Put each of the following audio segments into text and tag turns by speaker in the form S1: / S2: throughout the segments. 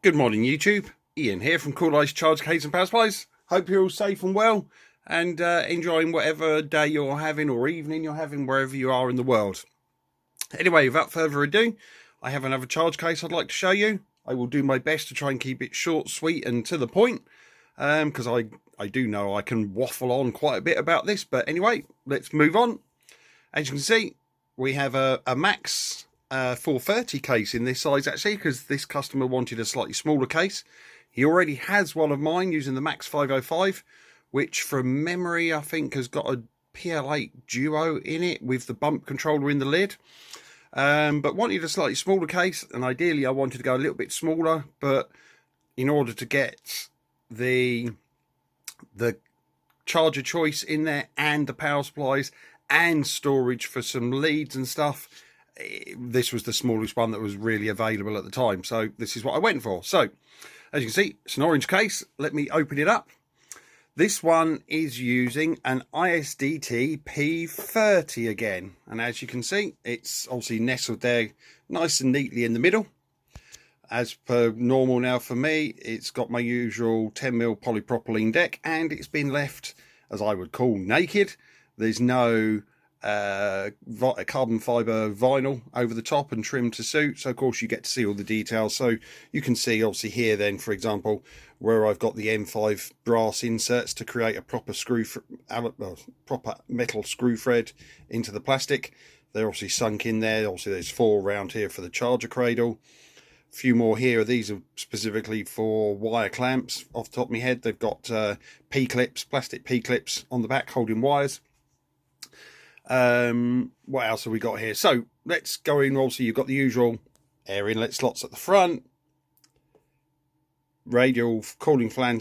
S1: Good morning, YouTube. Ian here from Coolice Charge Case and Power Supplies. Hope you're all safe and well and enjoying whatever day you're having or evening you're having wherever you are in the world. Anyway, without further ado, I have another charge case I'd like to show you. I will do my best to try and keep it short, sweet and to the point because I do know I can waffle on quite a bit about this. But anyway, let's move on. As you can see, we have a Max 430 case in this size actually, because this customer wanted a slightly smaller case. He already has one of mine using the Max 505, which from memory I think has got a PL8 Duo in it with the bump controller in the lid, but wanted a slightly smaller case, and ideally I wanted to go a little bit smaller, but in order to get the charger choice in there and the power supplies and storage for some leads and stuff, this was the smallest one that was really available at the time, so this is what I went for. So as you can see, it's an orange case. Let me open it up. This one is using an ISDT P30 again, and as you can see, it's obviously nestled there nice and neatly in the middle. As per normal now for me, it's got my usual 10mm polypropylene deck, and it's been left, as I would call, naked. There's no carbon fiber vinyl over the top and trimmed to suit, so of course you get to see all the details. So you can see obviously here then, for example, where I've got the M5 brass inserts to create a proper proper metal screw thread into the plastic. They're obviously sunk in there. Obviously there's 4 around here for the charger cradle. A few more here. These are specifically for wire clamps. Off the top of my head, they've got P-clips, plastic P-clips on the back holding wires. What else have we got here? So let's go in. Also, you've got the usual air inlet slots at the front, radial cooling fan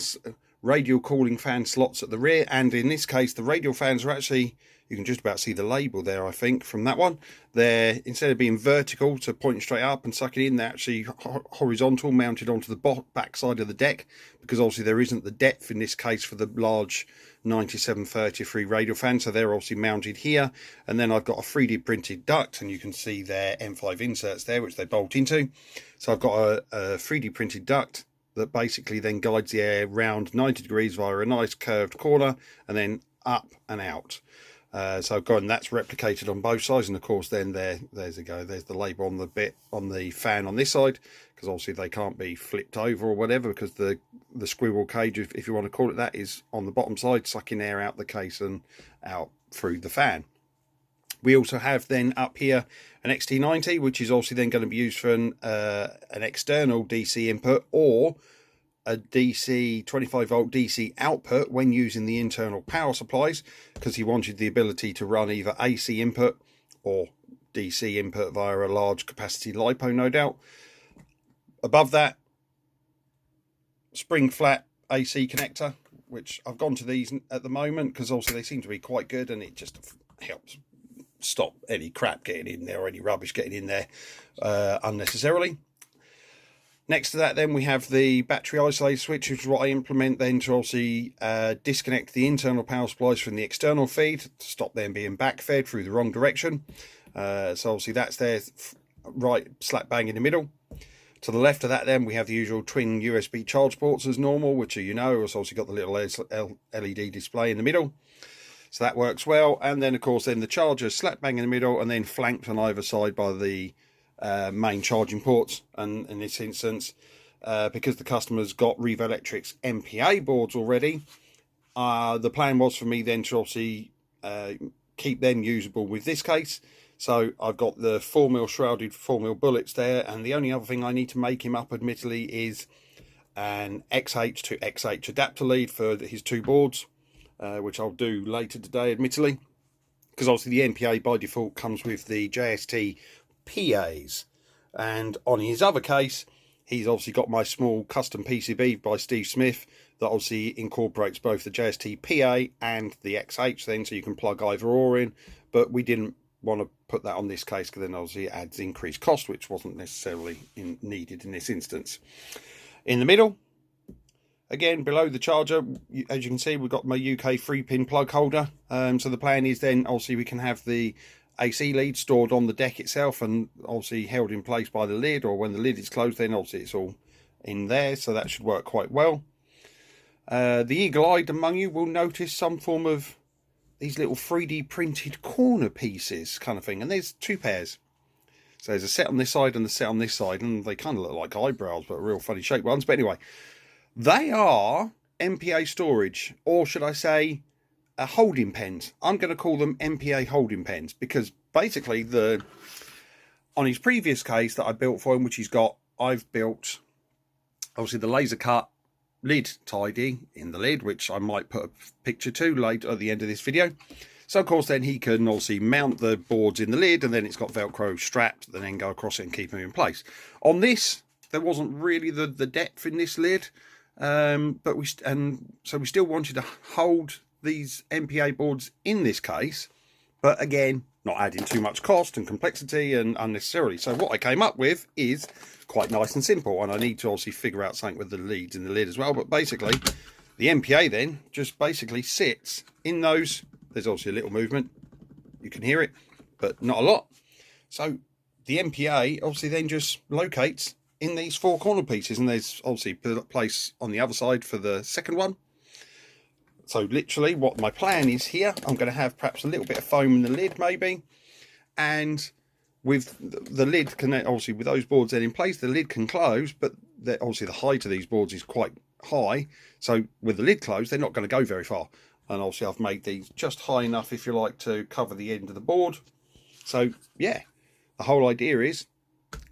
S1: slots at the rear, and in this case the radial fans are actually, you can just about see the label there, I think, from that one. They're, instead of being vertical to point straight up and suck it in, they're actually horizontal, mounted onto the back side of the deck, because obviously there isn't the depth in this case for the large 9733 radial fan, so they're obviously mounted here. And then I've got a 3D printed duct, and you can see their M5 inserts there, which they bolt into. So I've got a 3D printed duct that basically then guides the air round 90 degrees via a nice curved corner and then up and out. So again, that's replicated on both sides, and of course then there's the label on the bit on the fan on this side, because obviously they can't be flipped over or whatever, because the squirrel cage, if you want to call it that, is on the bottom side, sucking air out the case and out through the fan. We also have then up here an XT90, which is obviously then going to be used for an external DC input or a DC 25 volt DC output when using the internal power supplies, because he wanted the ability to run either AC input or DC input via a large capacity LiPo, no doubt. Above that, spring flat AC connector, which I've gone to these at the moment because also they seem to be quite good, and it just helps stop any crap getting in there or any rubbish getting in there unnecessarily. Next to that then we have the battery isolator switch, which is what I implement then to obviously disconnect the internal power supplies from the external feed to stop them being backfed through the wrong direction. So obviously that's there right slap bang in the middle. To the left of that then we have the usual twin USB charge ports as normal, which are, you know, it's also got the little LED display in the middle. So that works well. And then of course then the charger slap bang in the middle, and then flanked on either side by the main charging ports. And in this instance, because the customer's got Riva Electric's MPA boards already, the plan was for me then to obviously keep them usable with this case. So I've got the 4mm shrouded 4mm bullets there, and the only other thing I need to make him up admittedly is an XH to XH adapter lead for his 2 boards, which I'll do later today admittedly, because obviously the MPA by default comes with the JST PAs, and on his other case he's obviously got my small custom PCB by Steve Smith that obviously incorporates both the JST PA and the XH then, so you can plug either or in, but we didn't want to put that on this case because then obviously it adds increased cost, which wasn't necessarily needed in this instance. In the middle, again below the charger, as you can see, we've got my UK 3-pin plug holder. So the plan is then obviously we can have the AC lead stored on the deck itself and obviously held in place by the lid, or when the lid is closed then obviously it's all in there, so that should work quite well. The eagle-eyed among you will notice some form of these little 3D printed corner pieces kind of thing, and there's 2 pairs. So there's a set on this side and the set on this side, and they kind of look like eyebrows, but real funny shaped ones. But anyway, they are MPA storage, or should I say holding pens. I'm going to call them MPA holding pens, because basically on his previous case that I built for him, which I've built obviously the laser cut lid tidy in the lid, which I might put a picture to later at the end of this video. So of course then he can obviously mount the boards in the lid, and then it's got Velcro straps that then go across it and keep them in place. On this, there wasn't really the depth in this lid, so we still wanted to hold these MPA boards in this case, but again, not adding too much cost and complexity and unnecessarily. So what I came up with is quite nice and simple, and I need to obviously figure out something with the leads in the lid as well. But basically, the MPA then just basically sits in those. There's obviously a little movement, you can hear it, but not a lot. So the MPA obviously then just locates in these 4 corner pieces, and there's obviously a place on the other side for the second one. So literally what my plan is here, I'm going to have perhaps a little bit of foam in the lid maybe, and with the lid can obviously, with those boards then in place, the lid can close, but obviously the height of these boards is quite high, so with the lid closed they're not going to go very far. And obviously I've made these just high enough, if you like, to cover the end of the board. So yeah, the whole idea is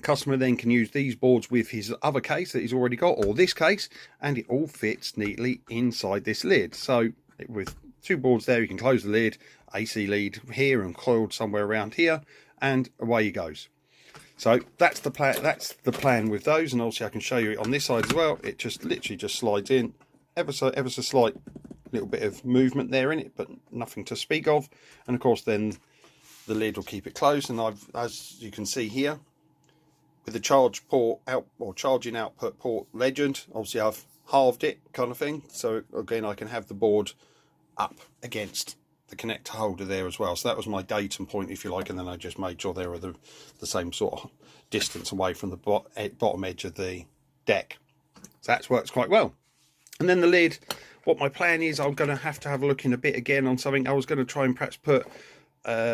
S1: customer then can use these boards with his other case that he's already got, or this case, and it all fits neatly inside this lid. So with 2 boards there, you can close the lid, AC lead here and coiled somewhere around here, and away he goes. So that's the plan. That's the plan with those, and also I can show you it on this side as well. It just literally just slides in, ever so slight little bit of movement there in it, but nothing to speak of. And of course then the lid will keep it closed. And I've, as you can see here, with the charge port out, or charging output port legend, obviously I've halved it kind of thing, so again I can have the board up against the connector holder there as well. So that was my datum point, if you like, and then I just made sure they were the same sort of distance away from the bottom edge of the deck. So that works quite well. And then the lid, what my plan is, I'm going to have a look in a bit again on something. I was going to try and perhaps put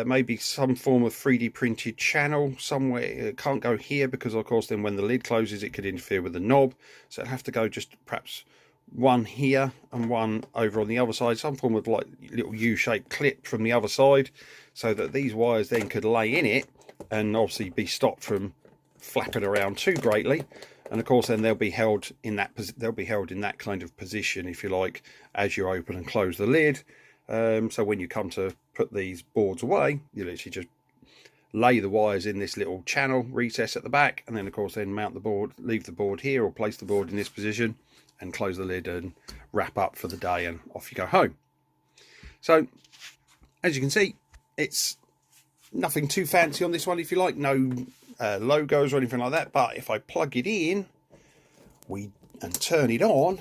S1: maybe some form of 3D printed channel somewhere. It can't go here because of course then when the lid closes it could interfere with the knob, so it'd have to go just perhaps one here and one over on the other side, some form of like little U-shaped clip from the other side, so that these wires then could lay in it and obviously be stopped from flapping around too greatly. And of course then they'll be held in that kind of position, if you like, as you open and close the lid. So when you come to put these boards away, you literally just lay the wires in this little channel recess at the back, and then of course then mount the board, leave the board here, or place the board in this position and close the lid and wrap up for the day, and off you go home. So as you can see, it's nothing too fancy on this one, if you like, no logos or anything like that. But if I plug it in and turn it on,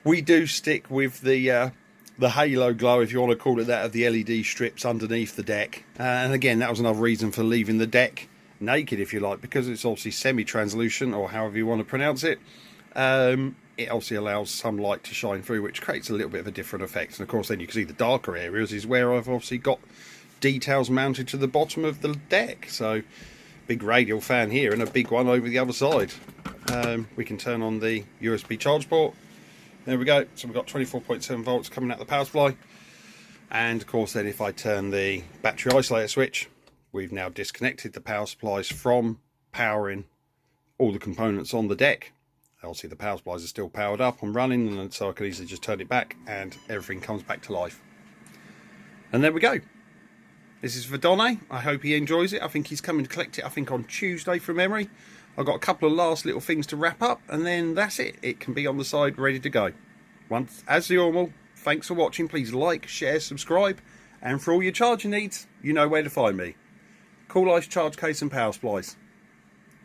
S1: we do stick with the halo glow, if you want to call it that, of the LED strips underneath the deck. And again, that was another reason for leaving the deck naked, if you like, because it's obviously semi-translucent, or however you want to pronounce it. It obviously allows some light to shine through, which creates a little bit of a different effect. And of course then you can see the darker areas is where I've obviously got details mounted to the bottom of the deck. So big radial fan here and a big one over the other side. We can turn on the USB charge port. There we go. So we've got 24.7 volts coming out the power supply. And of course then if I turn the battery isolator switch, we've now disconnected the power supplies from powering all the components on the deck. Obviously the power supplies are still powered up and running, and so I can easily just turn it back and everything comes back to life. And there we go. This is for Donny. I hope he enjoys it. I think he's coming to collect it, I think on Tuesday from memory. I've got a couple of last little things to wrap up, and then that's it. It can be on the side ready to go. Once, as normal, thanks for watching. Please like, share, subscribe, and for all your charging needs, you know where to find me. Coolice charge case and power supplies.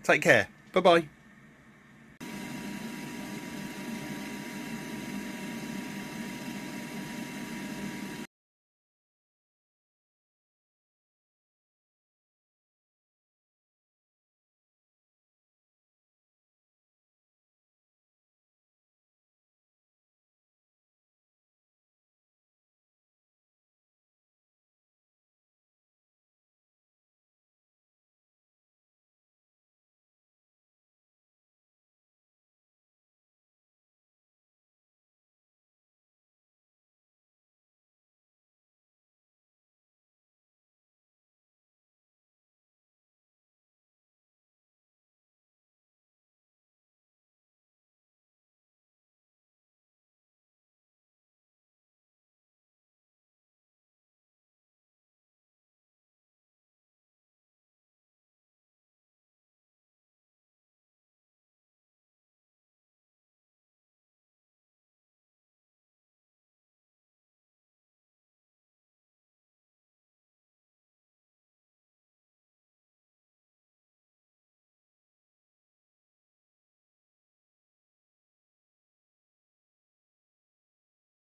S1: Take care. Bye bye.